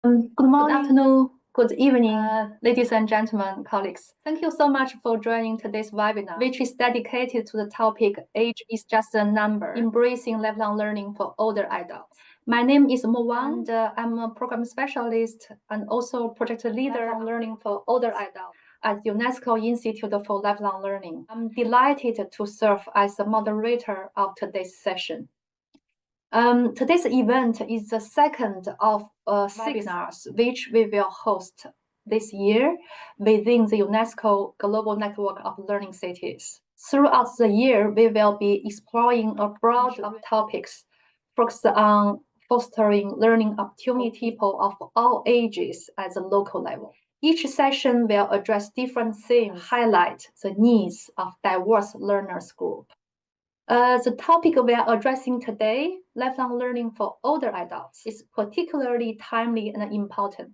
Good morning, good afternoon, good evening, ladies and gentlemen, colleagues. Thank you so much for joining today's webinar, which is dedicated to the topic Age is Just a Number, Embracing Lifelong Learning for Older Adults. My name is Mo Wang, and I'm a program specialist and also project leader on learning for older adults at UNESCO Institute for Lifelong Learning. I'm delighted to serve as the moderator of today's session. Today's event is the second of six webinars which we will host this year within the UNESCO Global Network of Learning Cities. Throughout the year, we will be exploring a broad of topics focused on fostering learning opportunity people of all ages at the local level. Each session will address different themes, highlight the needs of diverse learners group. The topic we are addressing today, lifelong learning for older adults, is particularly timely and important.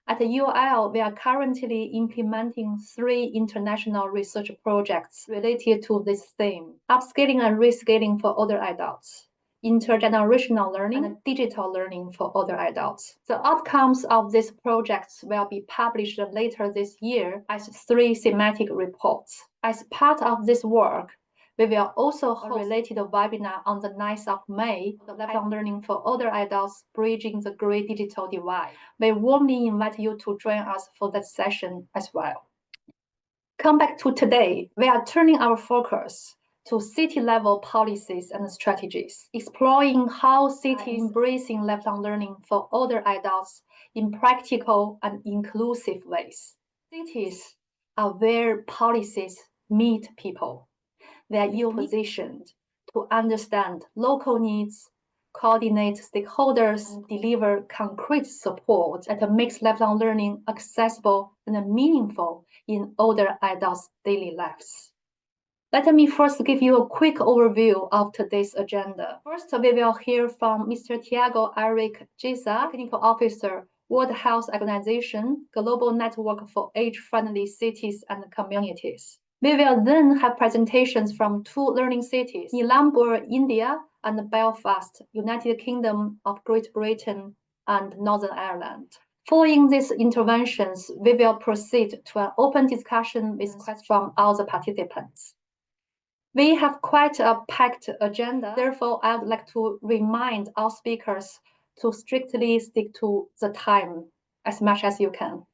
At the UL, we are currently implementing 3 international research projects related to this theme: upskilling and reskilling for older adults, intergenerational learning, and digital learning for older adults. The outcomes of these projects will be published later this year as 3 thematic reports. As part of this work, we will also host a related webinar on the 9th of May, Lifelong Learning for Older Adults, Bridging the Great Digital Divide. We warmly invite you to join us for that session as well. Come back to today, we are turning our focus to city-level policies and strategies, exploring how cities embracing lifelong learning for older adults in practical and inclusive ways. Cities are where policies meet people. They are positioned to understand local needs, coordinate stakeholders, and deliver concrete support that makes lifelong learning accessible and meaningful in older adults' daily lives. Let me first give you a quick overview of today's agenda. First, we will hear from Mr. Tiago Eric Giza, Technical Officer, World Health Organization, Global Network for Age-Friendly Cities and Communities. We will then have presentations from 2 learning cities, Nilambur, India, and Belfast, United Kingdom of Great Britain and Northern Ireland. Following these interventions, we will proceed to an open discussion with questions from all the participants. We have quite a packed agenda, therefore I would like to remind all speakers to strictly stick to the time as much as you can.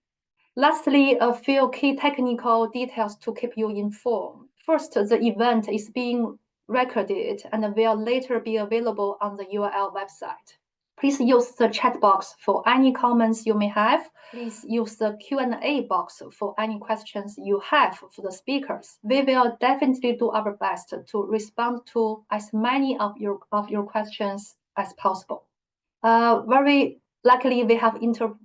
Lastly, a few key technical details to keep you informed. First, the event is being recorded and will later be available on the URL website. Please use the chat box for any comments you may have. Please use the Q&A box for any questions you have for the speakers. We will definitely do our best to respond to as many of your questions as possible. Very luckily, we have interpretations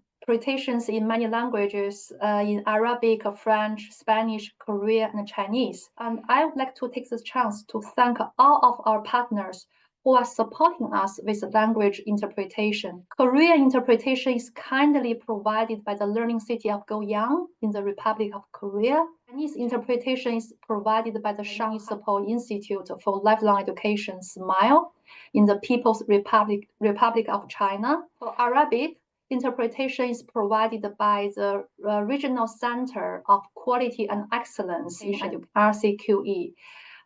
in many languages, in Arabic, French, Spanish, Korean, and Chinese. And I would like to take this chance to thank all of our partners who are supporting us with language interpretation. Korean interpretation is kindly provided by the Learning City of Goyang in the Republic of Korea. Chinese interpretation is provided by the Shanghai Support Institute for Lifelong Education, SMILE, in the People's Republic of China. For Arabic, interpretation is provided by the Regional Center of Quality and Excellence in RCQE,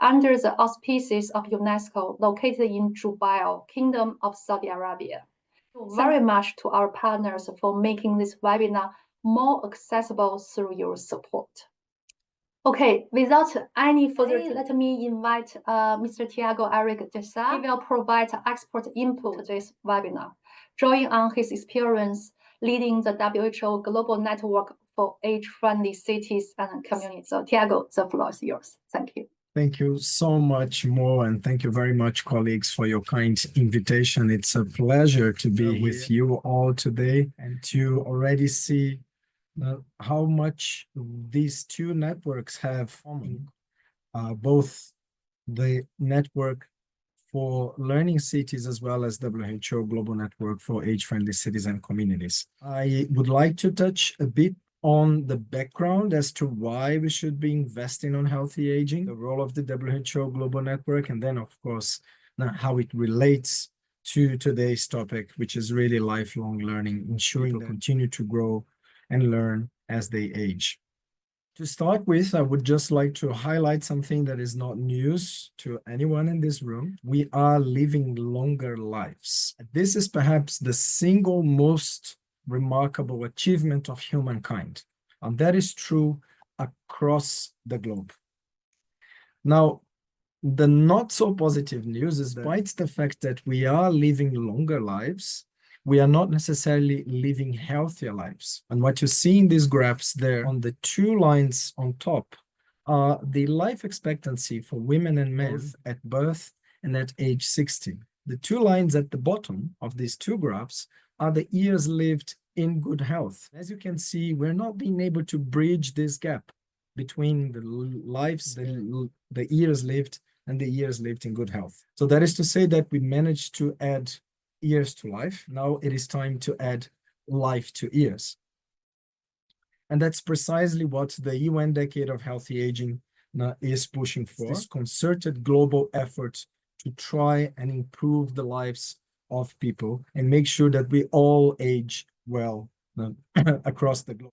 under the auspices of UNESCO, located in Jubail, Kingdom of Saudi Arabia. Thank you very much to our partners for making this webinar more accessible through your support. Okay, without any further ado, let me invite Mr. Tiago Eric Giza. He will provide expert input to this webinar, drawing on his experience leading the WHO Global Network for Age-Friendly Cities and Communities. So, Tiago, the floor is yours. Thank you. Thank you so much, Mo, and thank you very much, colleagues, for your kind invitation. It's a pleasure to be with you all today and to already see how much these 2 networks have in both the network for learning cities as well as WHO Global Network for Age-Friendly Cities and Communities. I would like to touch a bit on the background as to why we should be investing on healthy aging, the role of the WHO Global Network, and then, of course, how it relates to today's topic, which is really lifelong learning, ensuring people continue to grow and learn as they age. To start with, I would just like to highlight something that is not news to anyone in this room. We are living longer lives. This is perhaps the single most remarkable achievement of humankind, and that is true across the globe. Now, the not so positive news is that despite the fact that we are living longer lives, we are not necessarily living healthier lives. And what you see in these graphs there on the two lines on top are the life expectancy for women and men at birth and at age 60. The two lines at the bottom of these two graphs are the years lived in good health. As you can see, we're not being able to bridge this gap between the lives, the years lived and the years lived in good health. So that is to say that we managed to add years to life. Now it is time to add life to years. And that's precisely what the UN Decade of Healthy Aging is pushing for, this concerted global effort to try and improve the lives of people and make sure that we all age well across the globe.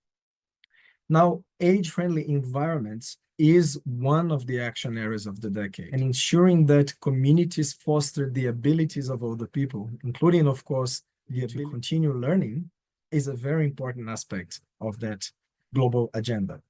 Now, age-friendly environments is one of the action areas of the decade, and ensuring that communities foster the abilities of older people, including, of course, the ability to continue learning, is a very important aspect of that global agenda.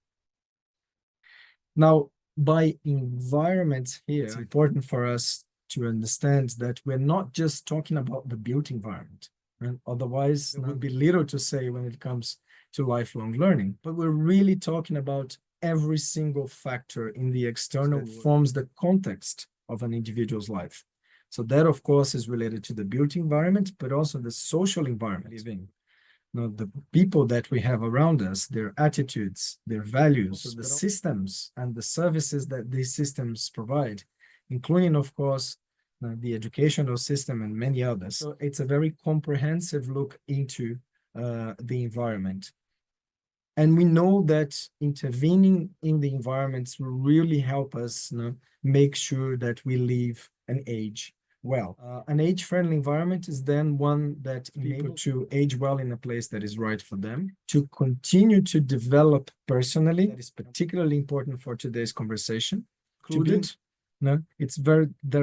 Now, by environments here, it's important for us to understand that we're not just talking about the built environment, and otherwise there would be little to say when it comes to lifelong learning, but we're really talking about every single factor in the external that forms the context of an individual's life. So that, of course, is related to the built environment, but also the social environment living. Now, the people that we have around us, their attitudes, their values, the systems and the services that these systems provide, including, of course, the educational system and many others. So it's a very comprehensive look into the environment. And we know that intervening in the environments will really help us make sure that we live and age well. An age-friendly environment is then one that enables to age well in a place that is right for them, to continue to develop personally. That is particularly important for today's conversation. There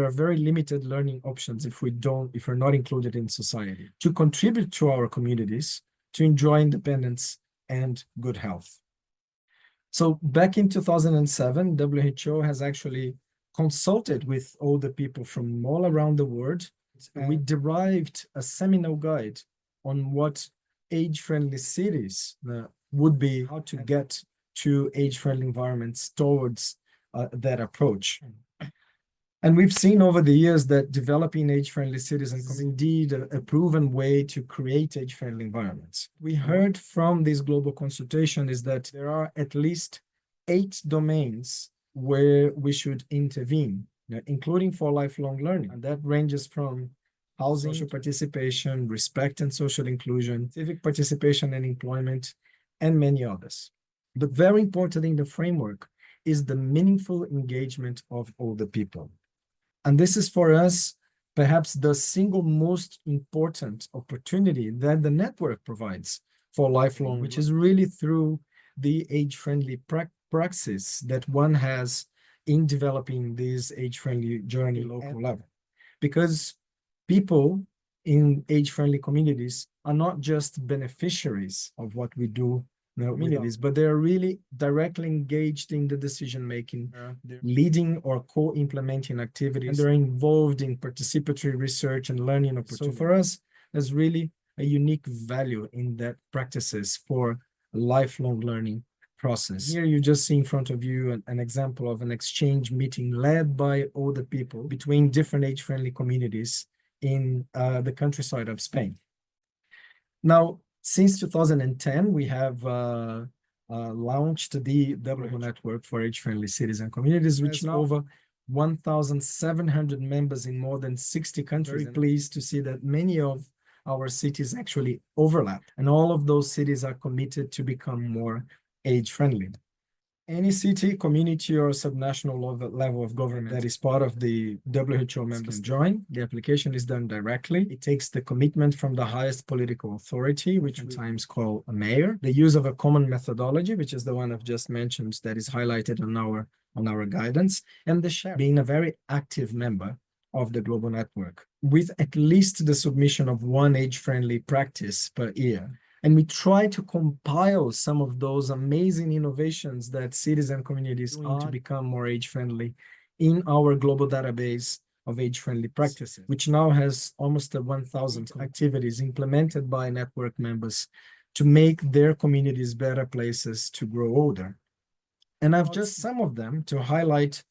are very limited learning options if we're not included in society. To contribute to our communities, to enjoy independence and good health. So back in 2007, WHO has actually consulted with older people from all around the world. We derived a seminal guide on what age-friendly cities would be, how to get to age-friendly environments towards that approach. And we've seen over the years that developing age-friendly cities is indeed a proven way to create age-friendly environments. We heard from this global consultation is that there are at least 8 domains where we should intervene, including for lifelong learning. And that ranges from housing, social participation, respect and social inclusion, civic participation and employment, and many others. But very important in the framework is the meaningful engagement of older people. And this is for us, perhaps the single most important opportunity that the network provides for lifelong, which is really through the age-friendly praxis that one has in developing this age-friendly journey local level. Because people in age-friendly communities are not just beneficiaries of what we do communities, but they are really directly engaged in the decision-making, leading or co-implementing activities, and they're involved in participatory research and learning opportunities. So for us, there's really a unique value in that practices for lifelong learning process. Here you just see in front of you an example of an exchange meeting led by older people between different age-friendly communities in the countryside of Spain. Now, since 2010, we have launched the WHO Network for Age-Friendly Cities and Communities, which now over 1,700 members in more than 60 countries. Very pleased to see that many of our cities actually overlap, and all of those cities are committed to become more age-friendly. any city, community, or subnational level of government that is part of the WHO members can join. The application is done directly. It takes the commitment from the highest political authority, which we sometimes call a mayor, the use of a common methodology, which is the one I've just mentioned that is highlighted on our guidance, and the share being a very active member of the global network, with at least the submission of one age-friendly practice per year. And we try to compile some of those amazing innovations that cities and communities are to become more age-friendly in our global database of age-friendly practices, which now has almost 1,000 activities implemented by network members to make their communities better places to grow older. And I've just some of them to highlight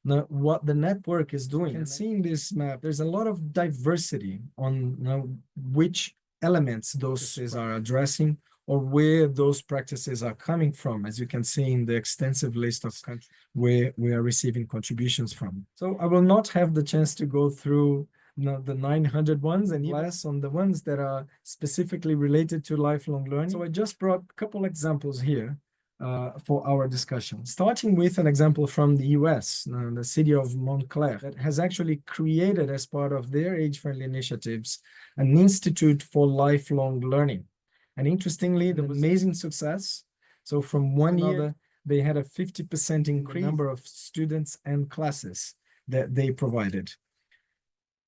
what the network is doing. And seeing this map, there's a lot of diversity on which elements those are addressing or where those practices are coming from, as you can see in the extensive list of countries where we are receiving contributions from. So I will not have the chance to go through the 900 ones and less on the ones that are specifically related to lifelong learning. So I just brought a couple examples here for our discussion, starting with an example from the US, the city of Montclair, that has actually created, as part of their age-friendly initiatives, an institute for lifelong learning. And interestingly, the amazing success. So from one year, they had a 50% increase in the number of students and classes that they provided.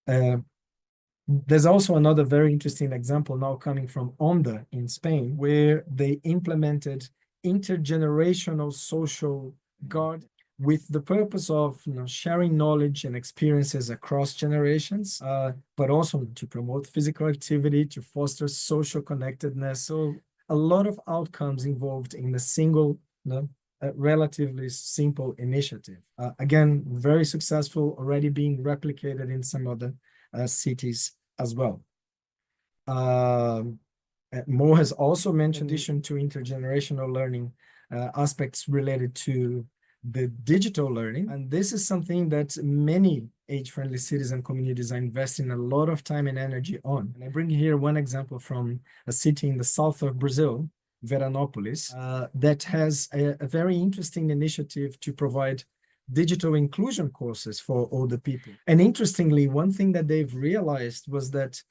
There's also another very interesting example now coming from Onda in Spain, where they implemented intergenerational social guard with the purpose of sharing knowledge and experiences across generations, but also to promote physical activity, to foster social connectedness. So a lot of outcomes involved in a single, relatively simple initiative. Again, very successful, already being replicated in some other cities as well. Mo has also mentioned, in addition to intergenerational learning, aspects related to the digital learning. And this is something that many age-friendly cities and communities are investing a lot of time and energy on. And I bring here one example from a city in the south of Brazil, Veranópolis, that has a very interesting initiative to provide digital inclusion courses for older people. And interestingly, one thing that they've realized was that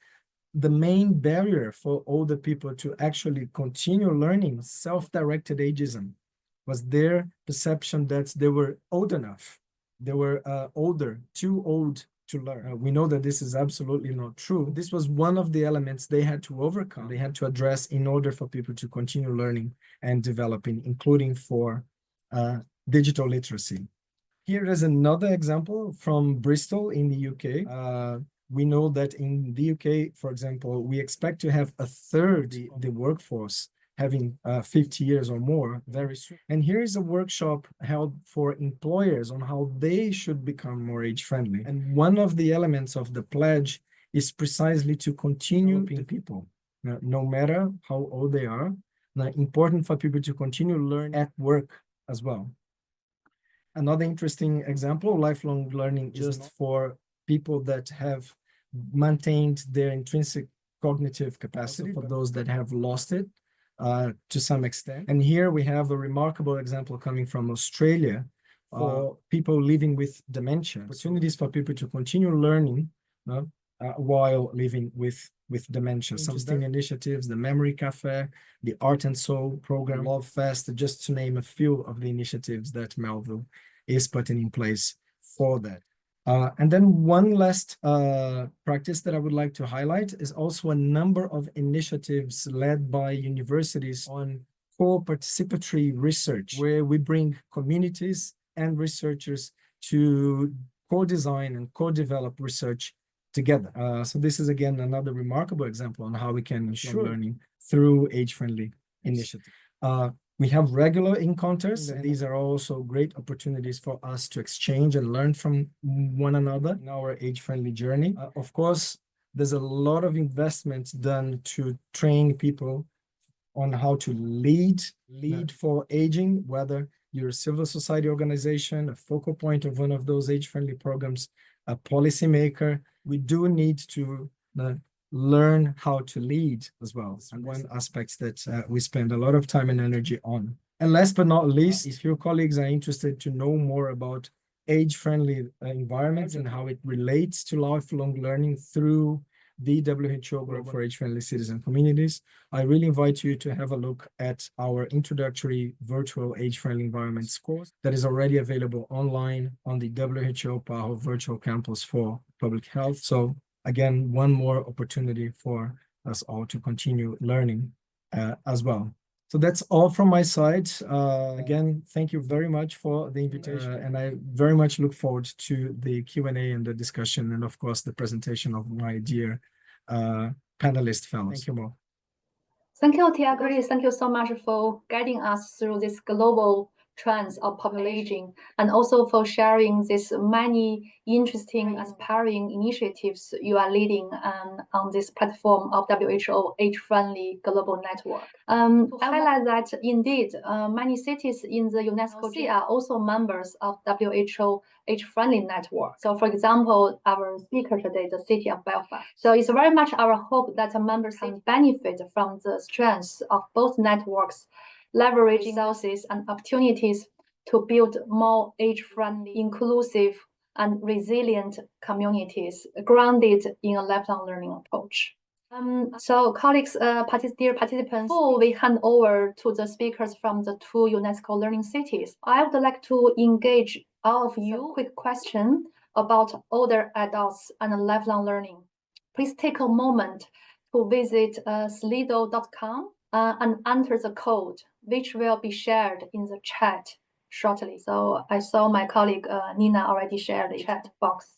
the main barrier for older people to actually continue learning self-directed ageism was their perception that they were old enough. They were older, too old to learn. We know that this is absolutely not true. This was one of the elements they had to overcome, they had to address in order for people to continue learning and developing, including for digital literacy. Here is another example from Bristol in the UK. We know that in the UK, for example, we expect to have a third of the workforce having 50 years or more very soon. And here is a workshop held for employers on how they should become more age-friendly. And one of the elements of the pledge is precisely to continue developing people, no matter how old they are. Important for people to continue learning at work as well. Another interesting example, lifelong learning just for people that have maintained their intrinsic cognitive capacity, for those that have lost it to some extent. And here we have a remarkable example coming from Australia for people living with dementia, opportunities for people to continue learning while living with dementia. Some interesting initiatives, the Memory Cafe, the Art and Soul program, Love Fest, just to name a few of the initiatives that Melville is putting in place for that. And then one last practice that I would like to highlight is also a number of initiatives led by universities on co-participatory research, where we bring communities and researchers to co-design and co-develop research together. So this is, again, another remarkable example on how we can ensure learning through age-friendly initiatives. We have regular encounters, and these are also great opportunities for us to exchange and learn from one another in our age-friendly journey. Of course, there's a lot of investment done to train people on how to lead for aging, whether you're a civil society organization, a focal point of one of those age-friendly programs, a policymaker. We do need to learn how to lead as well. And one aspect that we spend a lot of time and energy on And last but not least, if your colleagues are interested to know more about age-friendly environments and how it relates to lifelong learning through the WHO Group for Age-Friendly Citizen Communities, I really invite you to have a look at our introductory virtual age-friendly environments course that is already available online on the WHO PAHO Virtual Campus for Public Health. So again, one more opportunity for us all to continue learning as well. So that's all from my side. Again, thank you very much for the invitation. And I very much look forward to the Q&A and the discussion and, of course, the presentation of my dear panelist fellows. Thank you, Mo. Thank you, Tiago. Thank you so much for guiding us through this global trends of population and also for sharing these many interesting, aspiring initiatives you are leading on this platform of WHO Age-Friendly Global Network. To highlight that, indeed, many cities in the UNESCO are also members of WHO Age-Friendly Network. So, for example, our speaker today, the city of Belfast. So it's very much our hope that members can benefit from the strengths of both networks, leverage resources and opportunities to build more age-friendly, inclusive, and resilient communities grounded in a lifelong learning approach. So colleagues, dear participants, before we hand over to the speakers from the two UNESCO learning cities, I would like to engage all of you with a quick question about older adults and lifelong learning. Please take a moment to visit slido.com and enter the code, which will be shared in the chat shortly. So I saw my colleague Nina already shared the chat box.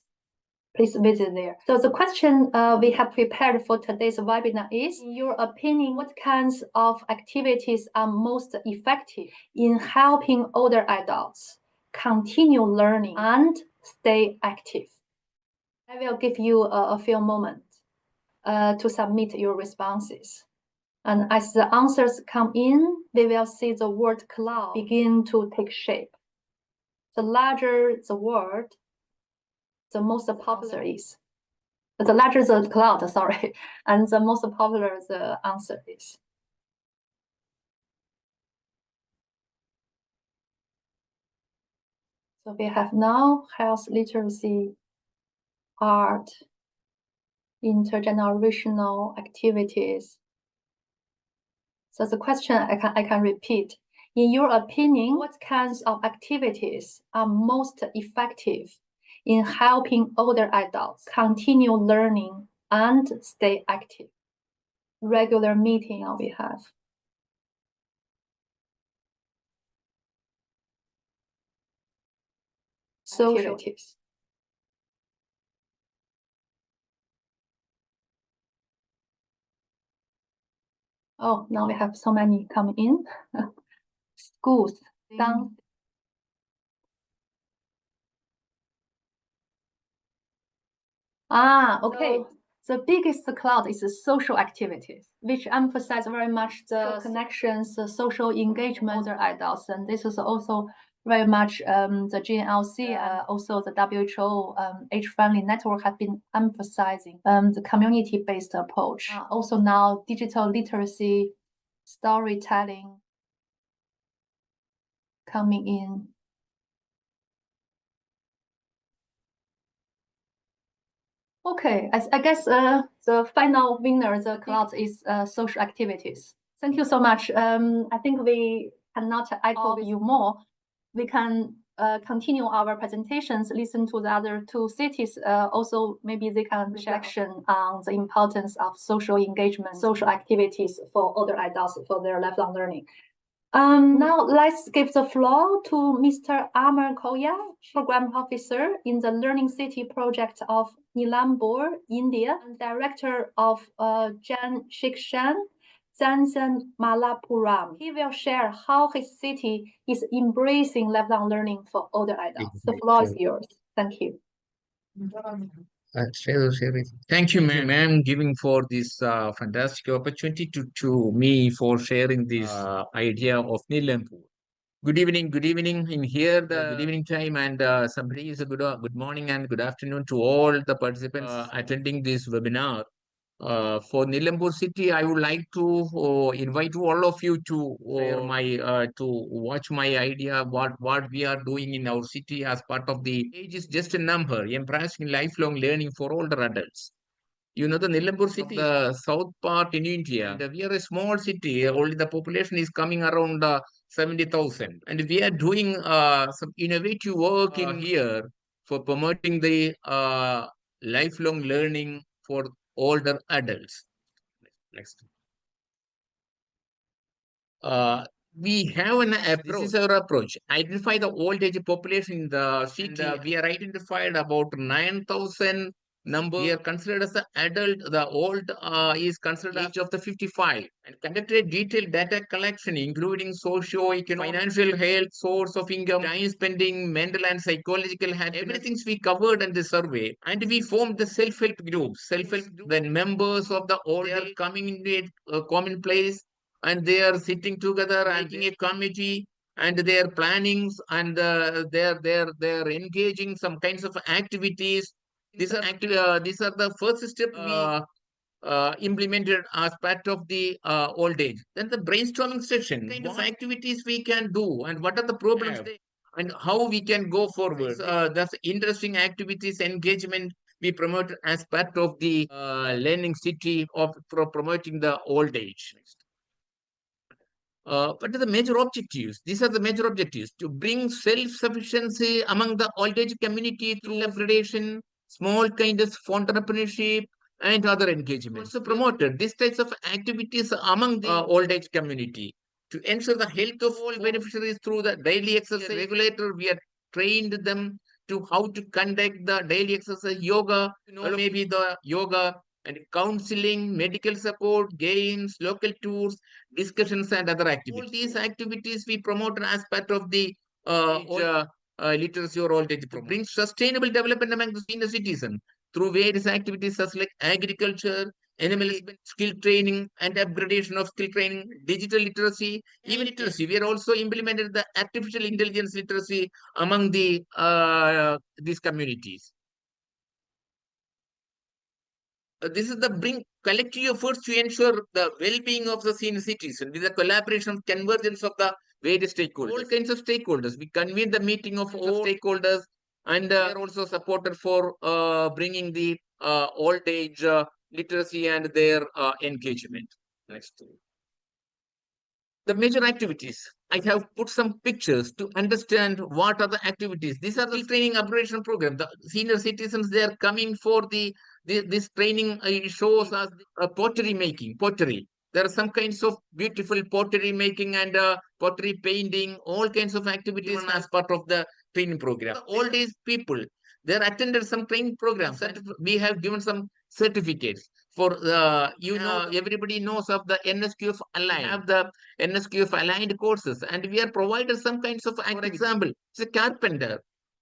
Please visit there. So the question we have prepared for today's webinar is, in your opinion, what kinds of activities are most effective in helping older adults continue learning and stay active? I will give you a few moments to submit your responses. And as the answers come in, we will see the word cloud begin to take shape. The larger the word, the most popular is. The larger the cloud, sorry, and the most popular the answer is. So we have now health literacy, art, intergenerational activities. So the question I can repeat. In your opinion, what kinds of activities are most effective in helping older adults continue learning and stay active? Regular meeting we have. Social activities. Oh, now we have so many coming in. Schools, dance. Okay. So the biggest cloud is the social activities, which emphasize very much the connections, the social engagement of the adults. And this is also very much the GNLC, also the WHO Age-Friendly Network have been emphasizing the community-based approach. Also now digital literacy, storytelling coming in. Okay, I guess the final winner, the cloud, is social activities. Thank you so much. I think we cannot echo you more. We can continue our presentations, listen to the other two cities. Also, maybe they can reflection on the importance of social engagement, social activities for older adults for their lifelong learning. Now let's give the floor to Mr. Amar Koya, Program Officer in the Learning City project of Nilambur, India, and Director of Jan Shikshan, Zanzan Malapuram. He will share how his city is embracing lifelong learning for older adults. The floor is yours. Thank you. Thank you, ma'am, giving for this fantastic opportunity to me for sharing this idea of Nilampur. Good evening in here, the good evening time, and somebody is a good morning and good afternoon to all the participants attending this webinar. For Nilambur city, I would like to invite all of you to to watch my idea what we are doing in our city as part of the age is just a number, embracing lifelong learning for older adults. You know, the Nilambur city, the south part in India, and we are a small city. Only the population is coming around 70,000. And we are doing some innovative work in here for promoting the lifelong learning for older adults. Next. Uh, we have an approach. This is our approach. Identify the old age population in the city. And, we are identified about 9,000 number. We are considered as the adult. The old is considered age of the 55. And conducted detailed data collection, including socio-economic, financial health, source of income, time spending, mental and psychological health. Everything we covered in the survey. And we formed the self-help groups. Self-help, then members of the old are coming into a common place, and they are sitting together and making a committee, and their plannings, and they're engaging some kinds of activities. These are the first step we implemented as part of the old age. Then the brainstorming session, kind of activities we can do, and what are the problems and how we can go forward. That's interesting activities, engagement we promote as part of the learning city of promoting the old age. What are the major objectives? These are the major objectives: to bring self-sufficiency among the old age community through upgradation, small kind of entrepreneurship, and other engagement. Also promoted these types of activities among the old age community to ensure the health of all beneficiaries through the daily exercise. Regulator, we have trained them to how to conduct the daily exercise, yoga, maybe the yoga, and counseling, medical support, games, local tours, discussions, and other activities. All these activities we promote as part of the literacy or old age program. Bring sustainable development among the senior citizen through various activities such like agriculture, animal husbandry, skill training, and upgradation of skill training, digital literacy, even literacy. We are also implemented the artificial intelligence literacy among the these communities. This is the bring collective efforts to ensure the well-being of the senior citizen with the collaboration convergence of the various stakeholders. All kinds of stakeholders. We convene the meeting of all stakeholders, and they are also supported for bringing the old age literacy and their engagement. Next. The major activities. I have put some pictures to understand what are the activities. These are the training upgradation program. The senior citizens, they are coming for this training. Shows us pottery making, pottery. There are some kinds of beautiful pottery making and pottery painting, all kinds of activities as part of the training program. All these people, they attended some training programs. We have given some certificates for everybody knows of the NSQF aligned. We have the NSQF aligned courses, and we are provided some kinds of, for example, it's a carpenter.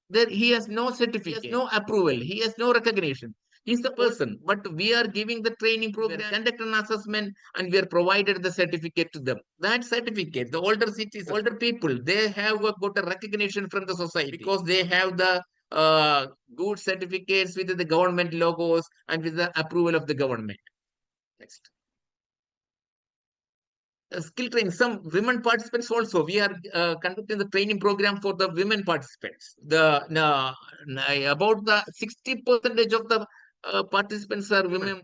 There he has no certificate, he has no approval, he has no recognition. He's the person, but we are giving the training program, conduct an assessment, and we are provided the certificate to them. That certificate, the older citizens, older people, they have got a recognition from the society because they have the good certificates with the government logos and with the approval of the government. Next. Skill training. Some women participants also. We are conducting the training program for the women participants. About the 60% of the participants are women.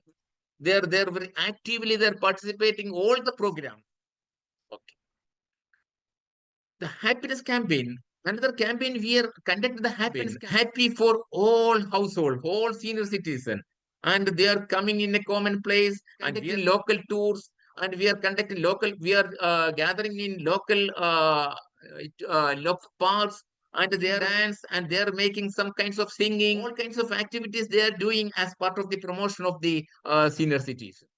They're very actively participating all the program. Okay. The happiness campaign. Another campaign we are conducting the happiness happy for all household, all senior citizen, and they are coming in a common place and we are local tours, and we are conducting local. We are gathering in local local parks, and they are dance, and they are making some kinds of singing, all kinds of activities they are doing as part of the promotion of the senior citizens.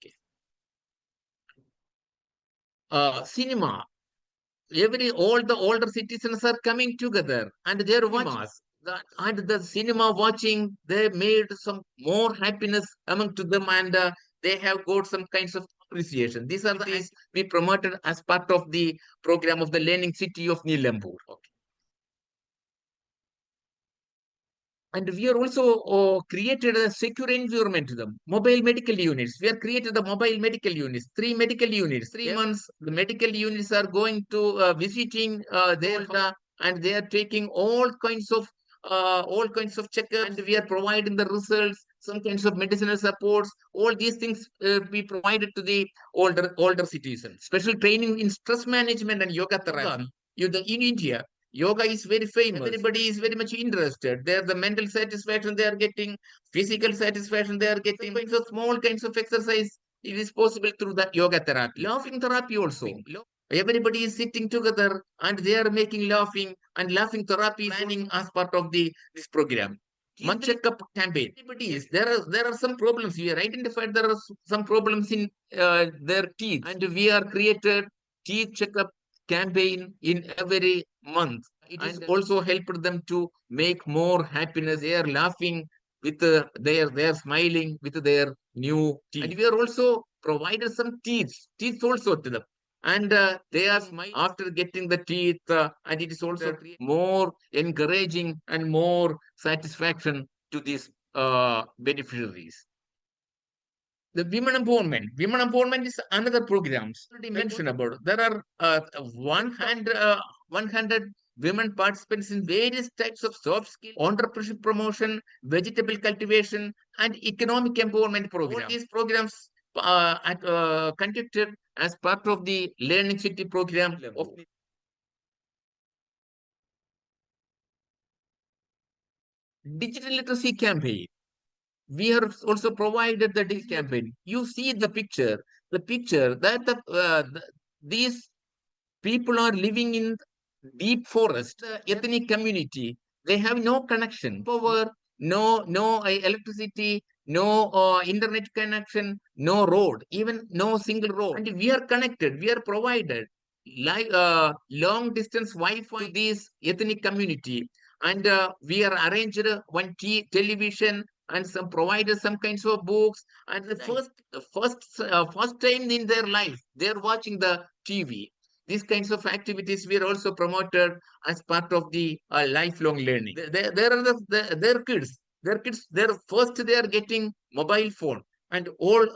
Okay. Cinema. All the older citizens are coming together, and they're watching and the cinema watching. They made some more happiness among to them, and they have got some kinds of appreciation. These are the things we promoted as part of the program of the learning city of Nilambur. Okay. And we are also created a secure environment to them. Mobile medical units. We have created the mobile medical units, 3 medical units. 3 months, the medical units are going to visiting their and they are taking all kinds of checkups, and we are providing the results, some kinds of medicinal supports. All these things be provided to the older citizens. Special training in stress management and yoga therapy. In India, yoga is very famous. Everybody is very much interested. There, the mental satisfaction they are getting, physical satisfaction they are getting. So small kinds of exercise, it is possible through the yoga therapy. Laughing therapy also. Everybody is sitting together and they are making laughing, and laughing therapy planning as part of this program. Month checkup campaign. There are some problems. We are identified there are some problems in their teeth, and we are created teeth checkup campaign in every month. It is also helped them to make more happiness. They are laughing with they are smiling with their new teeth. And we are also provided some teeth also to them. And they are smiling after getting the teeth, and it is also more encouraging and more satisfaction to these beneficiaries. The women empowerment is another program already mentioned about. There are 100 women participants in various types of soft skill, entrepreneurship promotion, vegetable cultivation, and economic empowerment programs. All these programs conducted as part of the Learning City program of digital literacy campaign. We have also provided the digital campaign. You see the picture that these people are living in deep forest, ethnic community. They have no connection, power, no electricity, no internet connection, no road, even no single road. And we are connected. We are provided like long distance Wi-Fi to this ethnic community, and we are arranged one television and some provided some kinds of books. And first time in their life they are watching the TV. These kinds of activities were also promoted as part of the lifelong learning. There are their kids. Their kids. Their first they are getting mobile phone, and all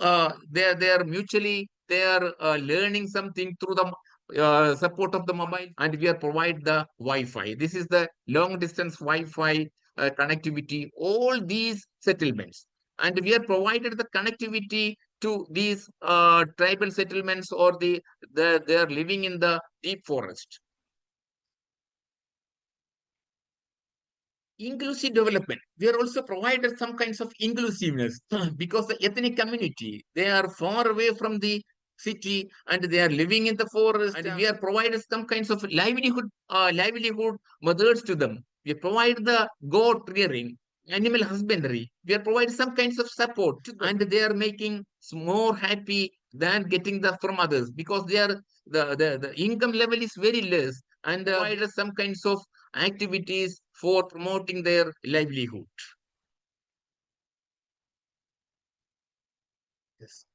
they are mutually they are learning something through the support of the mobile, and we are provide the Wi-Fi. This is the long distance Wi-Fi connectivity. All these settlements, and we are provided the connectivity to these tribal settlements, or they are living in the deep forest. Inclusive development. We are also provided some kinds of inclusiveness because the ethnic community, they are far away from the city and they are living in the forest, and we are provided some kinds of livelihood methods to them. We provide the goat rearing, animal husbandry. We are providing some kinds of support to them, and they are making more happy than getting the from others, because they are the income level is very less, and provided some kinds of activities for promoting their livelihood. Yes.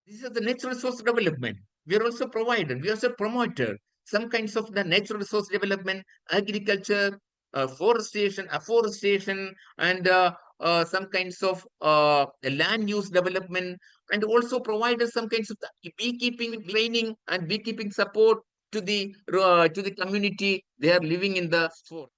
This is the natural resource development. We are also provided, we also promoted some kinds of the natural resource development, agriculture, afforestation, and some kinds of land use development, and also provided some kinds of the beekeeping training and beekeeping support to the community. They are living in the forest.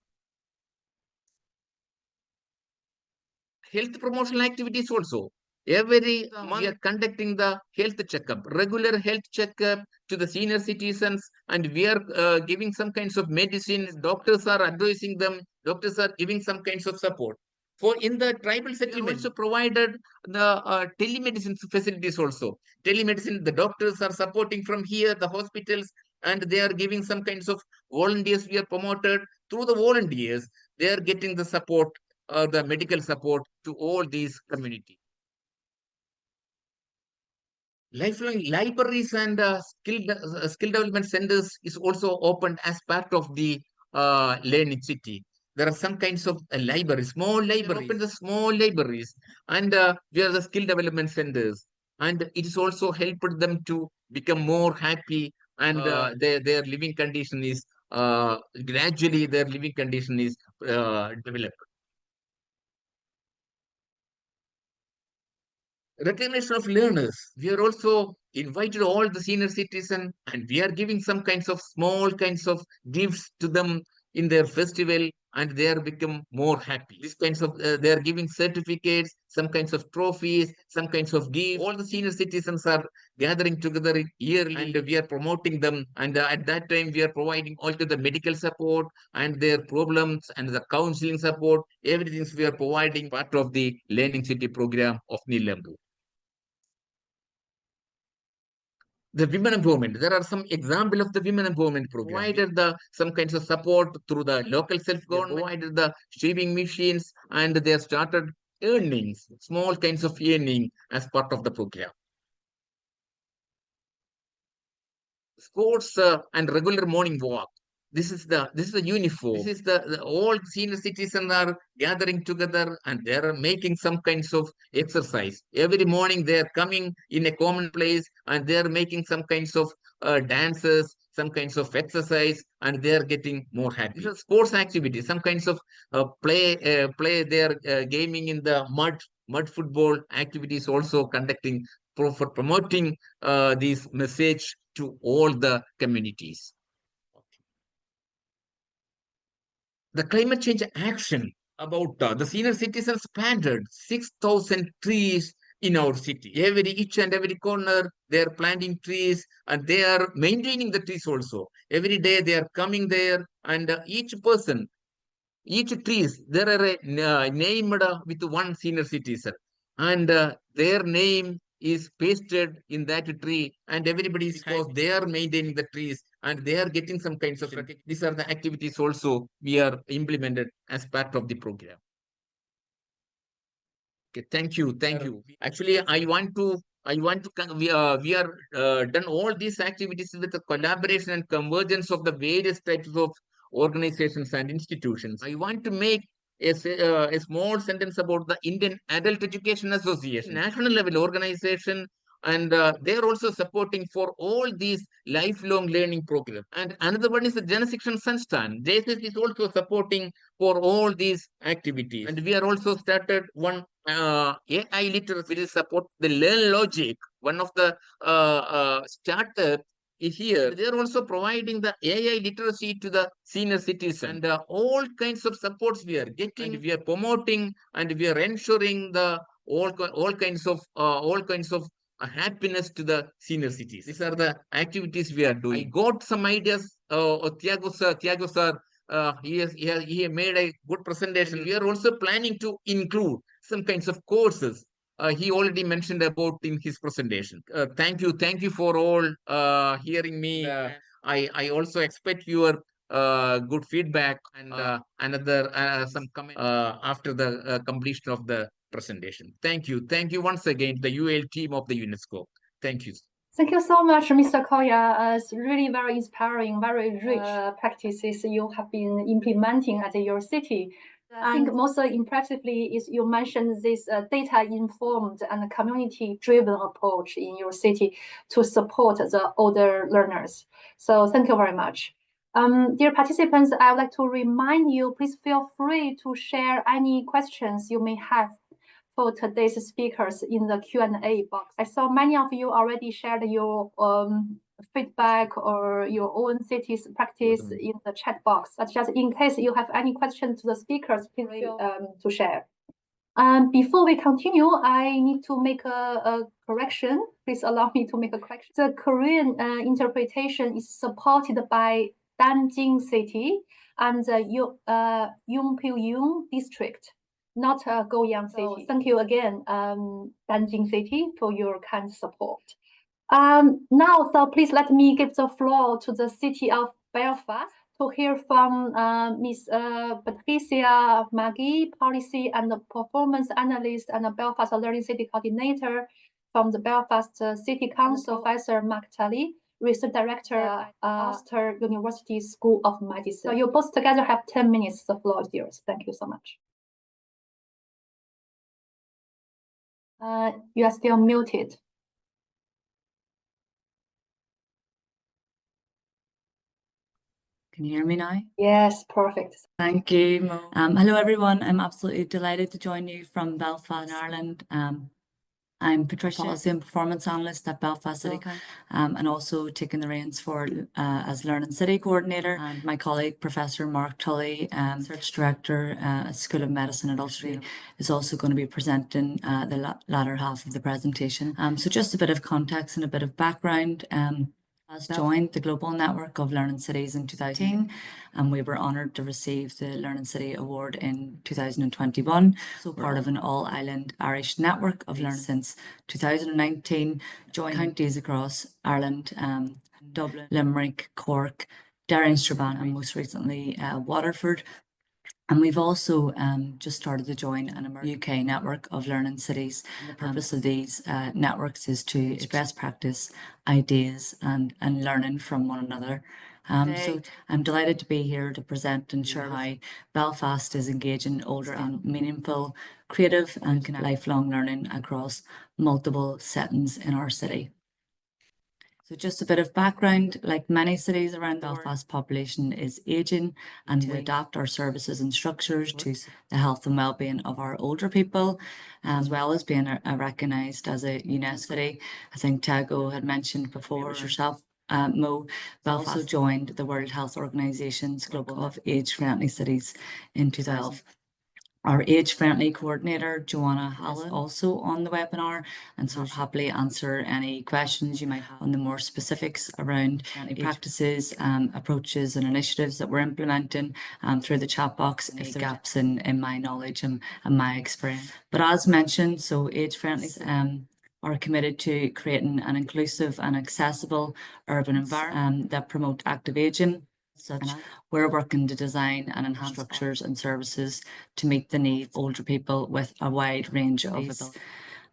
Health promotional activities also. Every month we are conducting the health checkup, regular health checkup to the senior citizens, and we are giving some kinds of medicines. Doctors are advising them. Doctors are giving some kinds of support. For in the tribal settlements, also provided the telemedicine facilities also. Telemedicine, the doctors are supporting from here, the hospitals, and they are giving some kinds of volunteers. We are promoted through the volunteers. They are getting the support, the medical support to all these communities. Lifelong libraries and skill development centers is also opened as part of the learning city. There are some kinds of libraries, small libraries. Open the small libraries, and we are the skill development centers, and it is also helped them to become more happy, and their living condition is gradually their living condition is developed. Recognition of learners. We are also invited all the senior citizens, and we are giving some kinds of small kinds of gifts to them in their festival, and they are become more happy. These kinds of they are giving certificates, some kinds of trophies, some kinds of gifts. All the senior citizens are gathering together yearly, and we are promoting them. And at that time, we are providing also the medical support and their problems and the counseling support. Everything we are providing part of the Learning City program of Nilambu. The women empowerment. There are some example of the women empowerment program. Provided the some kinds of support through the local self-government, provided the sewing machines, and they have started earnings, small kinds of earning as part of the program. Sports and regular morning walk. This is the uniform. This is the all senior citizens are gathering together and they are making some kinds of exercise. Every morning they are coming in a common place and they are making some kinds of dances, some kinds of exercise, and they are getting more happy. These are sports activities, some kinds of play. They are gaming in the mud football activities, also conducting for promoting this message to all the communities. The climate change action about the senior citizens planted 6,000 trees in our city. Each and every corner, they are planting trees and they are maintaining the trees also. Every day they are coming there and each person, each trees, there are named with one senior citizen and their name is pasted in that tree and everybody is because they are maintaining the trees and they are getting some kinds of these are the activities also we are implemented as part of the program. Okay, thank you. Actually, we are done all these activities with the collaboration and convergence of the various types of organizations and institutions. I want to make a small sentence about the Indian Adult Education Association, national level organization, and they are also supporting for all these lifelong learning programs. And another one is the Janasikshan Sansthan. JSS is also supporting for all these activities. And we are also started one AI literacy will support the Learn Logic. One of the startup is here. They are also providing the AI literacy to the senior citizen and all kinds of supports we are getting. And we are promoting and we are ensuring the all kinds of happiness to the senior cities. These are the activities we are doing. I got some ideas. Thiago sir, he made a good presentation. We are also planning to include some kinds of courses. He already mentioned about in his presentation. Thank you for all hearing me. I also expect your good feedback and another some comment after the completion of the presentation. Thank you once again, the UL team of the UNESCO. Thank you. Thank you so much, Mr. Koya. It's really very inspiring, very rich practices you have been implementing at your city. I think most impressively is you mentioned this data-informed and community-driven approach in your city to support the older learners. So thank you very much. Dear participants, I would like to remind you, please feel free to share any questions you may have for today's speakers in the Q&A box. I saw many of you already shared your feedback or your own city's practice in the chat box. But just in case you have any questions to the speakers, please feel to share. Before we continue, I need to make a correction. Please allow me to make a correction. The Korean interpretation is supported by Danjing City and Yongpyeong District, not Goyang City. So thank you again, Danjing City, for your kind support. Now, so please let me give the floor to the City of Belfast to hear from Ms. Patricia Maggie, Policy and Performance Analyst and Belfast Learning City Coordinator from the Belfast City Council, Professor Mark Tully, Research Director at Ulster University School of Medicine. So you both together have 10 minutes. The floor is yours. Thank you so much. You are still muted. Can you hear me now? Yes, perfect. Thank you, Mo. Hello, everyone. I'm absolutely delighted to join you from Belfast, Ireland. I'm Patricia, Policy and Performance Analyst at Belfast City, and also taking the reins for as Learning City Coordinator. And my colleague, Professor Mark Tully, Research Director at School of Medicine at Ulster, is also going to be presenting the latter half of the presentation. So just a bit of context and a bit of background. Has joined the global network of Learning Cities in 2018, and we were honoured to receive the Learning City Award in 2021. So part of an all-island Irish network of learning since 2019, joined counties across Ireland, Dublin, Limerick, Cork, Derry, Strabane, and most recently Waterford. And we've also just started to join an UK network of learning cities. And the purpose of these networks is to express practice, ideas, and learning from one another. So I'm delighted to be here to present and share how Belfast is engaging older in meaningful, creative, and lifelong learning across multiple settings in our city. So just a bit of background, like many cities around the Belfast, population is ageing, and to adapt our services and structures to the health and well-being of our older people, as well as being recognised as a UNESCO city. I think Tago had mentioned before, yourself, Mo, Belfast also joined the World Health Organization's Global of Age-Friendly Cities in 2012. Our age-friendly coordinator, Joanna Hall, is also on the webinar, and so she'll happily answer any questions you might have on the more specifics around any practices, approaches and initiatives that we're implementing through the chat box if there are gaps in my knowledge and my experience. But as mentioned, so age-friendly are committed to creating an inclusive and accessible urban environment that promote active ageing. Such, we're working to design and enhance structures and services to meet the needs of older people with a wide range of abilities.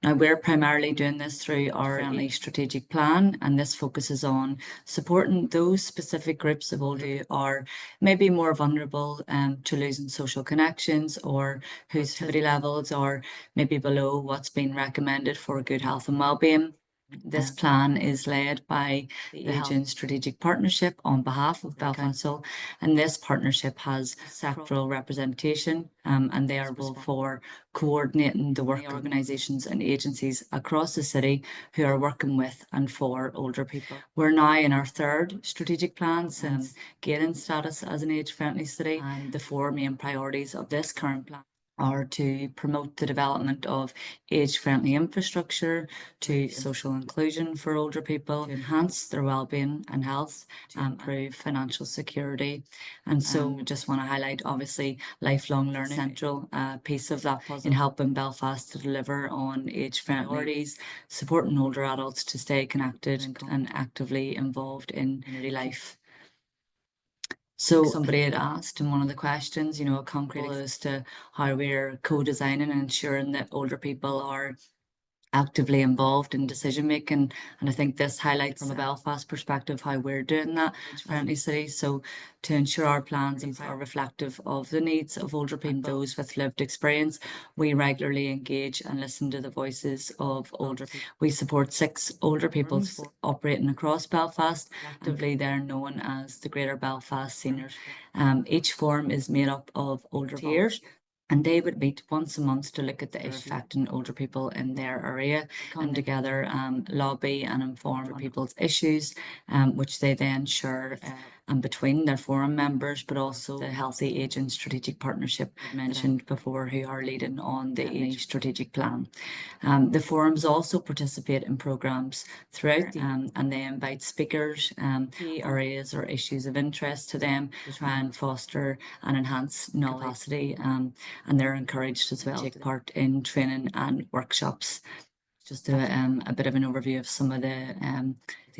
Now, we're primarily doing this through our friendly strategic plan, and this focuses on supporting those specific groups of older who are maybe more vulnerable to losing social connections, or whose activity levels are maybe below what's been recommended for good health and well-being. This plan is led by the Aging Strategic Partnership on behalf of Belfast Council, and this partnership has sectoral representation, and they are responsible for coordinating the work organisations and agencies across the city who are working with and for older people. We're now in our third strategic plan since gaining status as an age-friendly city, and the four main priorities of this current plan are to promote the development of age-friendly infrastructure, to social inclusion for older people, to enhance their well-being and health, to improve financial security. And so I just want to highlight, obviously, lifelong learning, central piece of that puzzle in helping Belfast to deliver on age-friendly priorities, supporting older adults to stay connected and actively involved in community life. So somebody had asked in one of the questions, you know, a concrete as to how we're co-designing and ensuring that older people are actively involved in decision making, and I think this highlights from a Belfast perspective how we're doing that age-friendly city. So to ensure our plans are reflective of the needs of older people and those with lived experience, we regularly engage and listen to the voices of older people. We support 6 older people operating across Belfast. Actively, they're known as the Greater Belfast Seniors. Each forum is made up of older volunteers, and they would meet once a month to look at the issues affecting older people in their area, come together, lobby and inform people's issues, which they then share between their forum members, but also the Healthy Aging Strategic Partnership mentioned before, who are leading on the age strategic plan. The forums also participate in programmes throughout, and they invite speakers, key areas or issues of interest to them to try and foster and enhance knowledge capacity, and they're encouraged as well to take part in training and workshops. Just a bit of an overview of some of the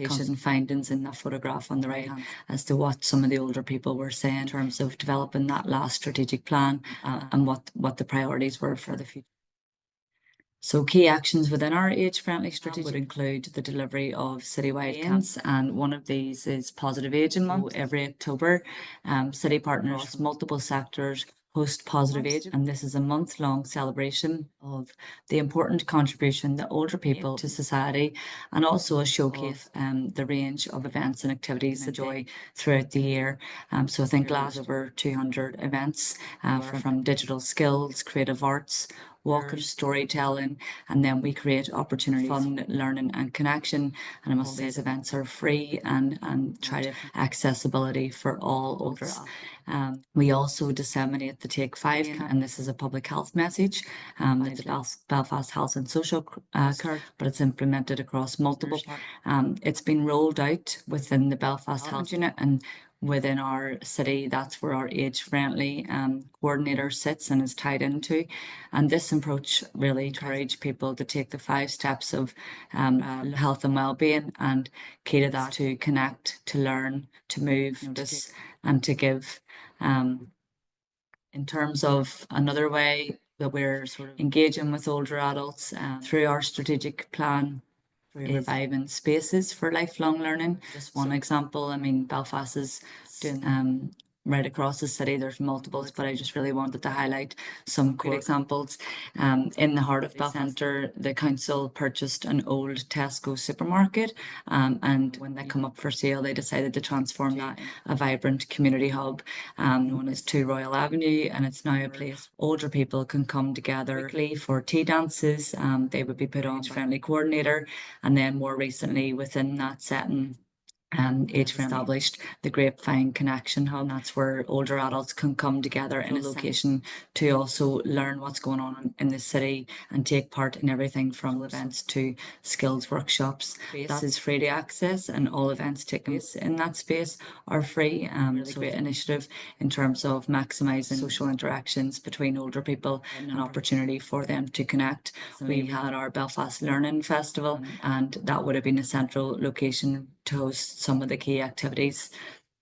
constant findings in that photograph on the right hand as to what some of the older people were saying in terms of developing that last strategic plan, and what the priorities were for the future. So key actions within our age-friendly strategy would include the delivery of citywide camps, and one of these is Positive Ageing Month. So every October, city partners across multiple sectors Host Positive Age, and this is a month-long celebration of the important contribution that older people to society, and also a showcase the range of events and activities they enjoy throughout the year. So I think last over 200 events from digital skills, creative arts, walking, storytelling, and then we create opportunities, fun, learning and connection. And I must say these events are free and try to accessibility for all older. We also disseminate the Take 5, and this is a public health message. It's Belfast Health and Social Care, but it's implemented across multiple. It's been rolled out within the Belfast Health Unit, and within our city, that's where our age-friendly coordinator sits and is tied into. And this approach really encourages people to take the 5 steps of health and well-being, and key to that to connect, to learn, to move, and to give. In terms of another way that we're sort of engaging with older adults through our strategic plan, reviving spaces for lifelong learning. Just one example, I mean, Belfast is doing right across the city, there's multiples, but I just really wanted to highlight some great examples. In the heart of Belfast Centre, the council purchased an old Tesco supermarket, and when they come up for sale, they decided to transform that a vibrant community hub known as 2 Royal Avenue, and it's now a place older people can come together weekly for tea dances. They would be put on friendly coordinator, and then more recently within that setting, age established the Grapevine Connection Hub. That's where older adults can come together in a location to also learn what's going on in the city and take part in everything from events to skills workshops. That is free to access, and all events taken in that space are free. Really great initiative in terms of maximising social interactions between older people, an opportunity for them to connect. We had our Belfast Learning Festival, and that would have been a central location to host some of the key activities.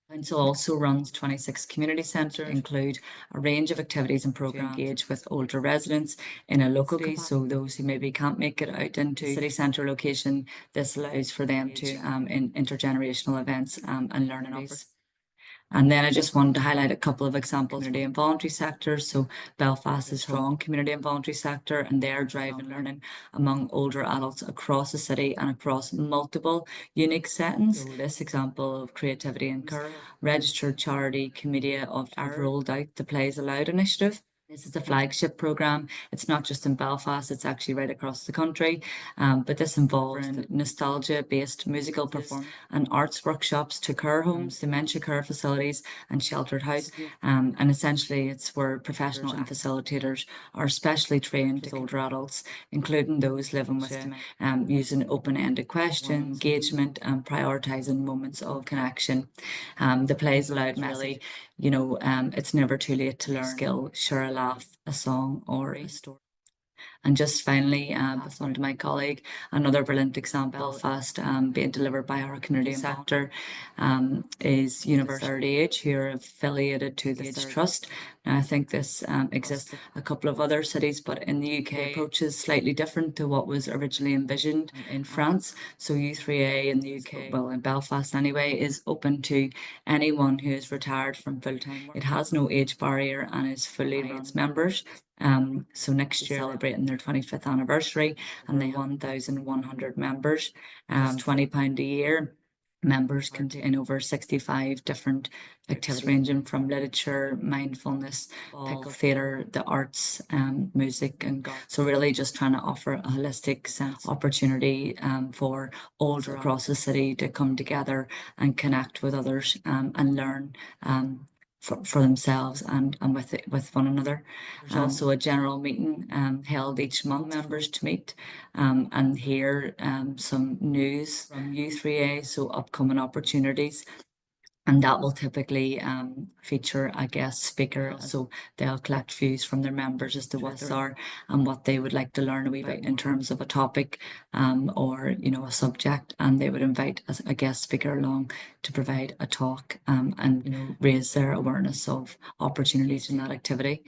Council also runs 26 community centres, include a range of activities and programmes to engage with older residents in a local capacity. So those who maybe can't make it out into city centre location, this allows for them to in intergenerational events and learning opportunities. And then I just wanted to highlight a couple of examples in the community and voluntary sectors. So Belfast is a strong community and voluntary sector, and they're driving learning among older adults across the city and across multiple unique settings. So this example of creativity and care, registered charity Commedia of rolled out the Plays Aloud initiative. This is a flagship programme. It's not just in Belfast, it's actually right across the country. But this involves nostalgia-based musical performance and arts workshops to care homes, dementia care facilities and sheltered house. And essentially it's where professionals and facilitators are specially trained with older adults, including those living with them, using open-ended questions, engagement and prioritising moments of connection. The Plays Aloud really, you know, it's never too late to learn a skill, share a laugh, a song or a story. And just finally, pass on to my colleague, another brilliant example, Belfast, being delivered by our community sector, is University Age, who are affiliated to the Age Trust. Now, I think this exists in a couple of other cities, but in the UK, the approach is slightly different to what was originally envisioned in France. So U3A in the UK, well, in Belfast anyway, is open to anyone who is retired from full-time work. It has no age barrier and is fully by its members. So next year celebrating their 25th anniversary, and they have 1,100 members, £20 a year. Members contain over 65 different activities ranging from literature, mindfulness, theatre, the arts, music, and so really just trying to offer a holistic sense opportunity for older across the city to come together and connect with others and learn for themselves and with one another. There's also a general meeting held each month, members to meet and hear some news from U3A, so upcoming opportunities. And that will typically feature a guest speaker. So they'll collect views from their members as to what they are and what they would like to learn a wee bit in terms of a topic or, you know, a subject. And they would invite a guest speaker along to provide a talk and, you know, raise their awareness of opportunities in that activity.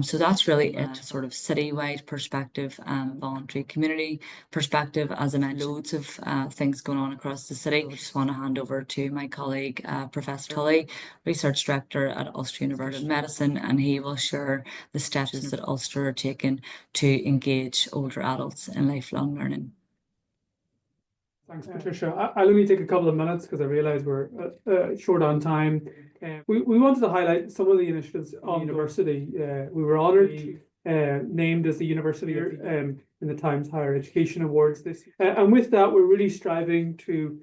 So that's really it, sort of citywide perspective, voluntary community perspective. As I mentioned, loads of things going on across the city. I just want to hand over to my colleague, Professor Tully, Research Director at Ulster University of Medicine, and he will share the steps that Ulster are taking to engage older adults in lifelong learning. Thanks, Patricia. I'll only take a couple of minutes because I realise we're short on time. We wanted to highlight some of the initiatives on the university. We were honoured named as the University in the Times Higher Education Awards this year. And with that, we're really striving to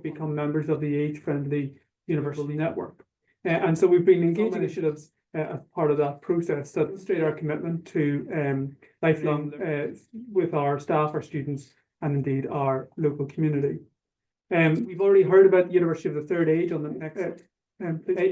become members of the age-friendly university network. And so we've been engaging initiatives as part of that process that demonstrate our commitment to lifelong with our staff, our students, and indeed our local community. We've already heard about the University of the Third Age on the next.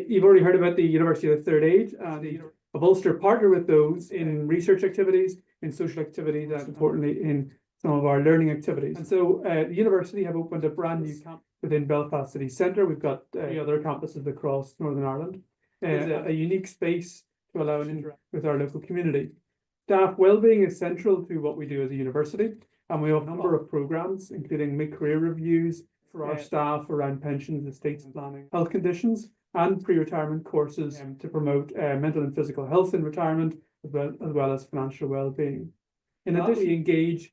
You've already heard about the University of the Third Age, and of Ulster partner with those in research activities, in social activities, and importantly in some of our learning activities. And so the university have opened a brand new campus within Belfast City Centre. We've got 3 other campuses across Northern Ireland. A unique space to allow an interaction with our local community. Staff wellbeing is central to what we do as a university. And we have a number of programs, including mid-career reviews for our staff around pensions, estates planning, health conditions, and pre-retirement courses to promote mental and physical health in retirement, as well as financial well-being. In addition, we engage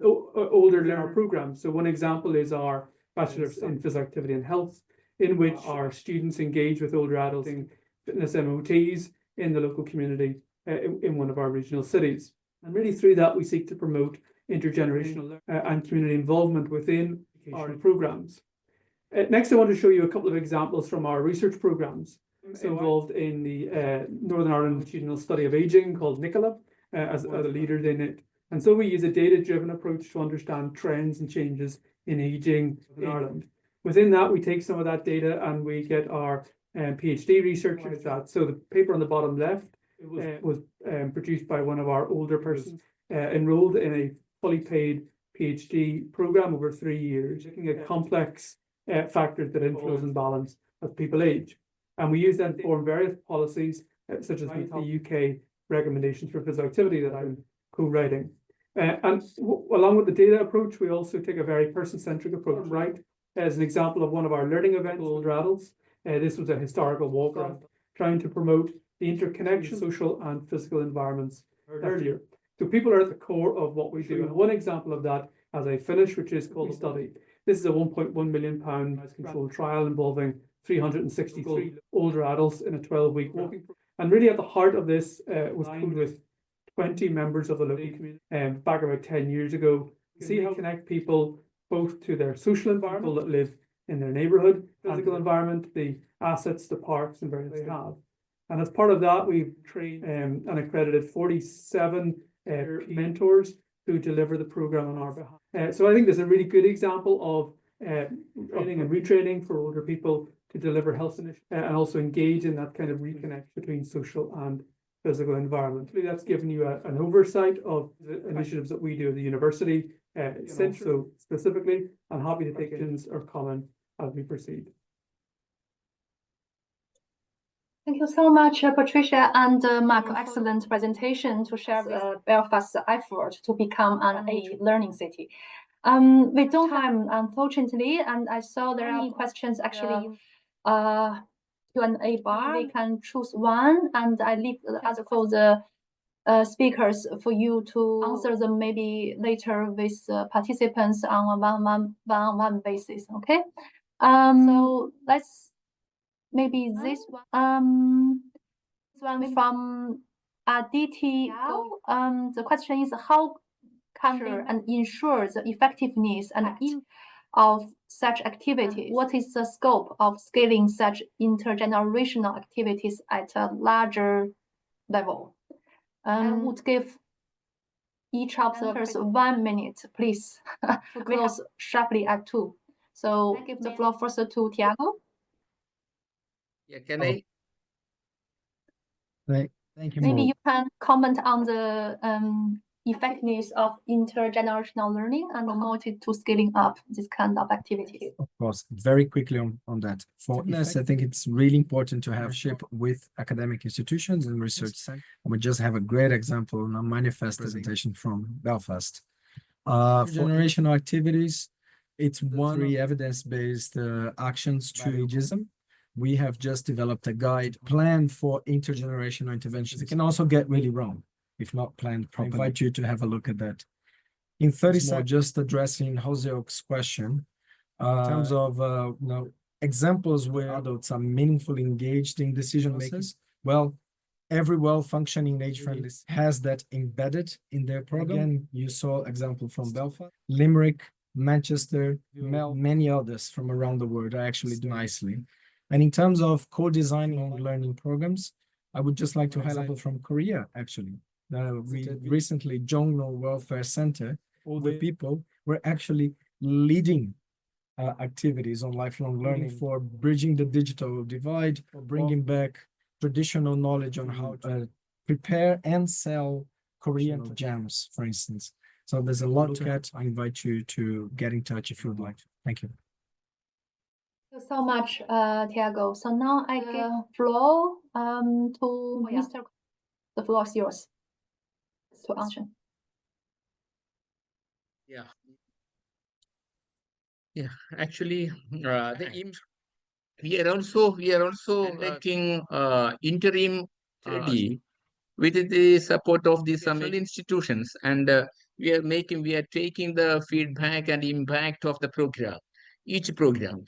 older learner programs. So one example is our Bachelor's in Physical Activity and Health, in which our students engage with older adults in fitness MOTs in the local community in one of our regional cities. And really through that, we seek to promote intergenerational and community involvement within our programs. Next, I want to show you a couple of examples from our research programs. So involved in the Northern Ireland Longitudinal Study of Aging called Nicola as a leader in it. And so we use a data-driven approach to understand trends and changes in aging in Ireland. Within that, we take some of that data and we get our PhD researchers that. So the paper on the bottom left was produced by one of our older persons enrolled in a fully paid PhD program over 3 years, looking at complex factors that influence and balance as people age. And we use that to form various policies, such as the UK recommendations for physical activity that I'm co-writing. And along with the data approach, we also take a very person-centric approach, right? As an example of one of our learning events for older adults, this was a historical walk around, trying to promote the interconnection of social and physical environments earlier. So people are at the core of what we do. And one example of that, as I finish, which is called Study. This is a £1.1 million controlled trial involving 363 older adults in a 12-week walking program. And really at the heart of this was put with 20 members of the local community back about 10 years ago. See how we connect people both to their social environment, that live in their neighbourhood, physical environment, the assets, the parks and various they have. And as part of that, we've trained and accredited 47 mentors who deliver the program on our behalf. So I think there's a really good example of training and retraining for older people to deliver health initiatives and also engage in that kind of reconnect between social and physical environment. That's given you an oversight of the initiatives that we do at the university, so specifically. I'm happy to take questions or comment as we proceed. Thank you so much, Patricia and Mark. Excellent presentation to share Belfast's effort to become an learning city. We don't have time, unfortunately, and I saw there are questions actually Q&A bar. We can choose one, and I leave the other for the speakers for you to answer them maybe later with participants on a one-on-one basis. Okay. So let's maybe this one. This one from Aditi. The question is how capture and ensure the effectiveness and of such activities? What is the scope of scaling such intergenerational activities at a larger level? I would give each of the speakers 1 minute, please. Close sharply at 2. So I give the floor first to Tiago. Yeah, can I? Thank you. Maybe you can comment on the effectiveness of intergenerational learning and promote it to scaling up this kind of activities. Of course, very quickly on that. For us, I think it's really important to have shape with academic institutions and research centers. We just have a great example on a manifest presentation from Belfast. For generational activities, it's one of the evidence-based actions to ageism we have just developed a guide plan for intergenerational interventions. It can also get really wrong if not planned properly. I invite you to have a look at that. In 30 seconds, just addressing Joseok's question, in terms of examples where adults are meaningfully engaged in decision making. Well, every well-functioning age-friendly has that embedded in their program. Again, you saw example from Belfast, Limerick, Manchester, many others from around the world are actually doing nicely. And in terms of co-designing learning programs, I would just like to highlight from Korea, actually. We recently, Jongno Welfare Center, older people were actually leading activities on lifelong learning for bridging the digital divide, or bringing back traditional knowledge on how to prepare and sell Korean jams, for instance. So there's a lot to look at. I invite you to get in touch if you would like to. Thank you. Thank you so much, Tiago. So now I give floor to Mr. The floor is yours to answer. Yeah. Actually, we are also conducting interim study with the support of the some institutions, and we are taking the feedback and impact of the program. Each program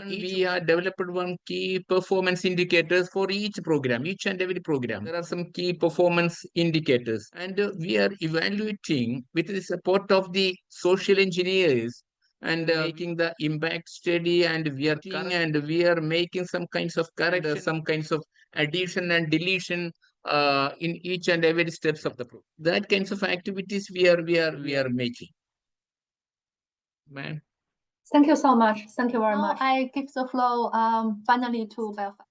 we are developed one key performance indicators for each program, each and every program. There are some key performance indicators, and we are evaluating with the support of the social engineers and making the impact study, and we are making some kinds of correction, some kinds of addition and deletion in each and every steps of the program. That kinds of activities we are making. Man. Thank you so much. Thank you very much. I give the floor finally to Belfast.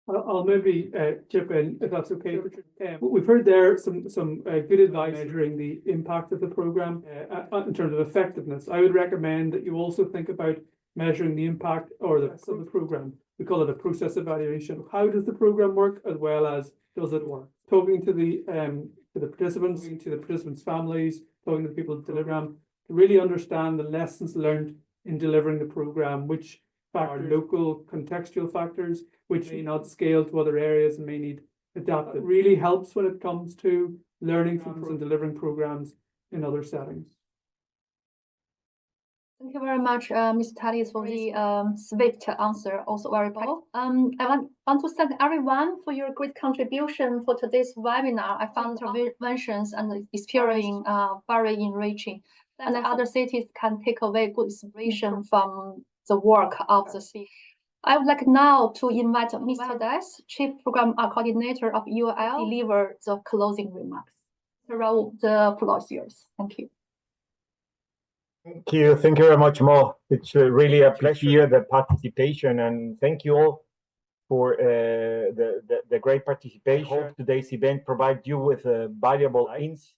I'll maybe chip in if that's okay. We've heard there some good advice measuring the impact of the program in terms of effectiveness. I would recommend that you also think about measuring the impact or the of the program. We call it a process evaluation. How does the program work, as well as does it work? Talking to the participants' families, talking to the people at the program, to really understand the lessons learned in delivering the program, which are local contextual factors, which may not scale to other areas and may need adapted. It really helps when it comes to learning from and delivering programs in other settings. Thank you very much, Mr. Tallis, for the swift answer, also very powerful. I want to thank everyone for your great contribution for today's webinar. I found interventions and experience very enriching, and other cities can take away good inspiration from the work of the speaker. I would like now to invite Mr. Des, Chief Program Coordinator of UL, deliver the closing remarks. Raul, the floor is yours. Thank you. Thank you. Thank you very much, Mo. It's really a pleasure to hear the participation, and thank you all for the great participation. I hope today's event provides you with valuable insights.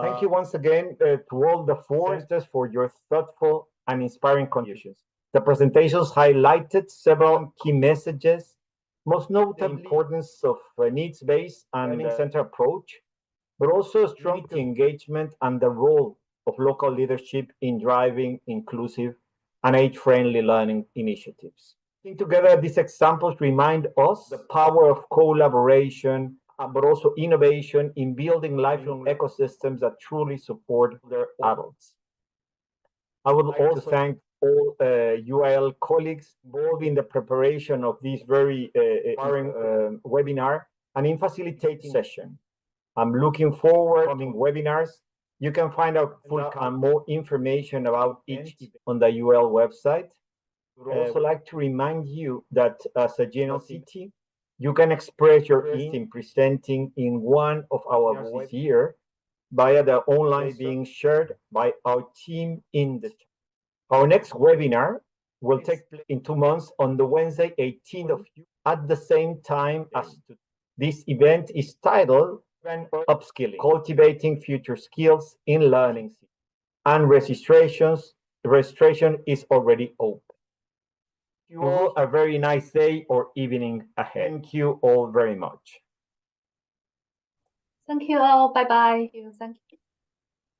Thank you once again to all the four presenters for your thoughtful and inspiring contributions. The presentations highlighted several key messages, most notably the importance of a needs-based and learning-centered approach, but also strong engagement and the role of local leadership in driving inclusive and age-friendly learning initiatives. Putting together these examples remind us the power of collaboration, but also innovation in building lifelong ecosystems that truly support their adults. I would also thank all UIL colleagues involved in the preparation of this very inspiring webinar and in facilitating the session. I'm looking forward to coming webinars. You can find out full and more information about each on the UL website. I would also like to remind you that as a general city, you can express your interest in presenting in one of our booths this year via the online being shared by our team in the chat. Our next webinar will take place in 2 months on the Wednesday, 18th of June, at the same time as today. This event is titled Upskilling, Cultivating Future Skills in Learning, and registration is already open. You all a very nice day or evening ahead. Thank you all very much. Thank you all. Bye-bye. Thank you.